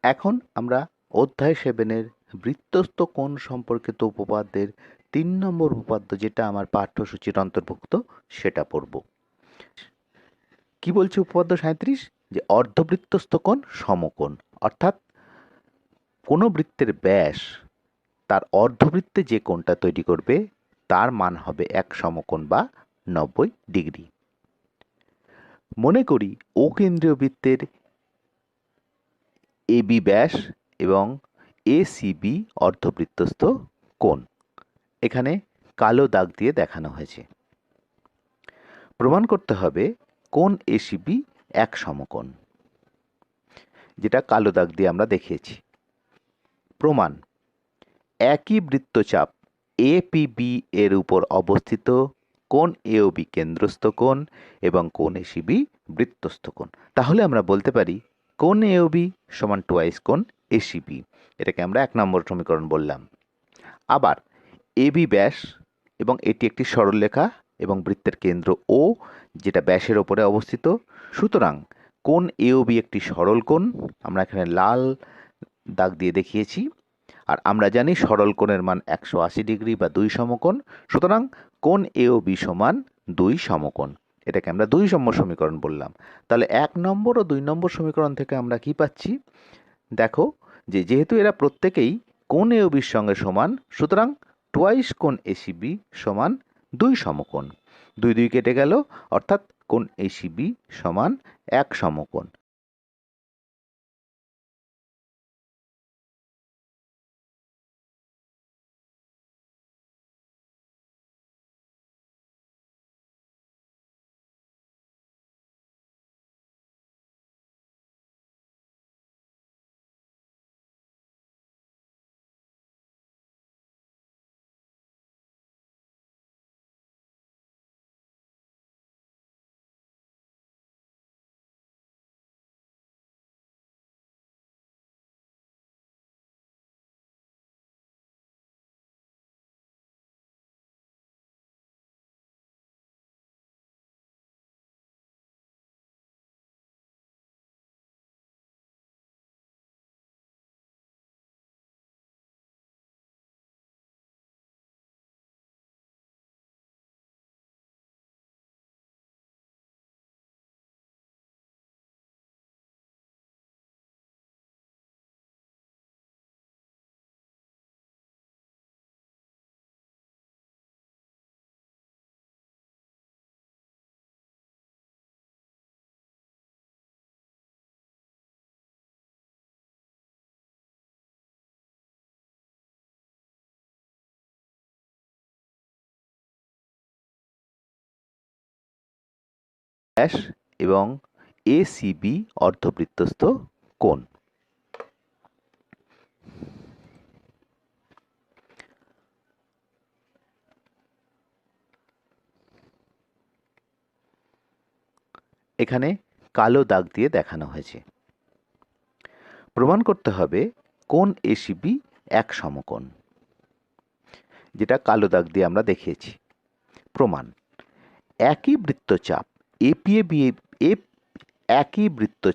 এখন আমরা অধ্যায় 7-এর বৃত্তস্থ কোণ সম্পর্কিত উপপাদ্যের 3 নম্বর উপপাদ্য, যেটা আমার পাঠ্যসূচির অন্তর্ভুক্ত, সেটা পড়ব। কি বলছে উপপাদ্য 37? যে অর্ধবৃত্তস্থ কোণ সমকোণ, অর্থাৎ কোনো বৃত্তের ব্যাস তার অর্ধবৃত্তে যে কোণটা তৈরি করবে তার মান হবে এক সমকোণ বা 90 ডিগ্রি। মনে করি ও কেন্দ্রীয় বৃত্তের এবি ব্যাস এবং এসিবি অর্ধবৃত্তস্থ কোণ এখানে কালো দাগ দিয়ে দেখানো হয়েছে। প্রমাণ করতে হবে কোণ এসিবি এক সমকোণ, যেটা কালো দাগ দিয়ে আমরা দেখিয়েছি। প্রমাণ: একই বৃত্তচাপ এপিবি এর উপর অবস্থিত কোণ এওবি কেন্দ্রস্থ কোণ এবং কোণ এসিবি বৃত্তস্থ কোণ। তাহলে আমরা বলতে পারি কোণ এওবি সমান টুয়াইস কোণ এসিবি। এটাকে আমরা 1 নম্বর সমীকরণ বললাম। আবার এবি ব্যাস এবং এটি একটি সরলরেখা এবং বৃত্তের কেন্দ্র ও, যেটা ব্যাসের ওপরে অবস্থিত। সুতরাং কোণ এওবি একটি সরল কোণ, আমরা এখানে লাল দাগ দিয়ে দেখিয়েছি। আর আমরা জানি সরল কোণের মান 180 ডিগ্রি বা 2 সমকোণ। সুতরাং কোণ এওবি সমান 2 সমকোণ। এটাকে আমরা 2 নম্বর সমীকরণ বললাম। তাহলে 1 নম্বর ও 2 নম্বর সমীকরণ থেকে আমরা কি পাচ্ছি? দেখো যে যেহেতু এরা প্রত্যেকেই কোণ এওবির সঙ্গে সমান, সুতরাং টুয়াইস কোণ এসিবি সমান 2 সমকোণ। 2 2 কেটে গেল, অর্থাৎ কোণ এসিবি সমান 1 সমকোণ। ব্যাস এবং এসিবি অর্ধবৃত্তস্থ কোণ। এখানে কালো দাগ দিয়ে দেখানো হয়েছে। প্রমাণ করতে হবে কোণ এসিবি এক সমকোণ, যেটা কালো দাগ দিয়ে আমরা দেখিয়েছি। প্রমাণ: একই বৃত্তচাপ একই বৃত্ত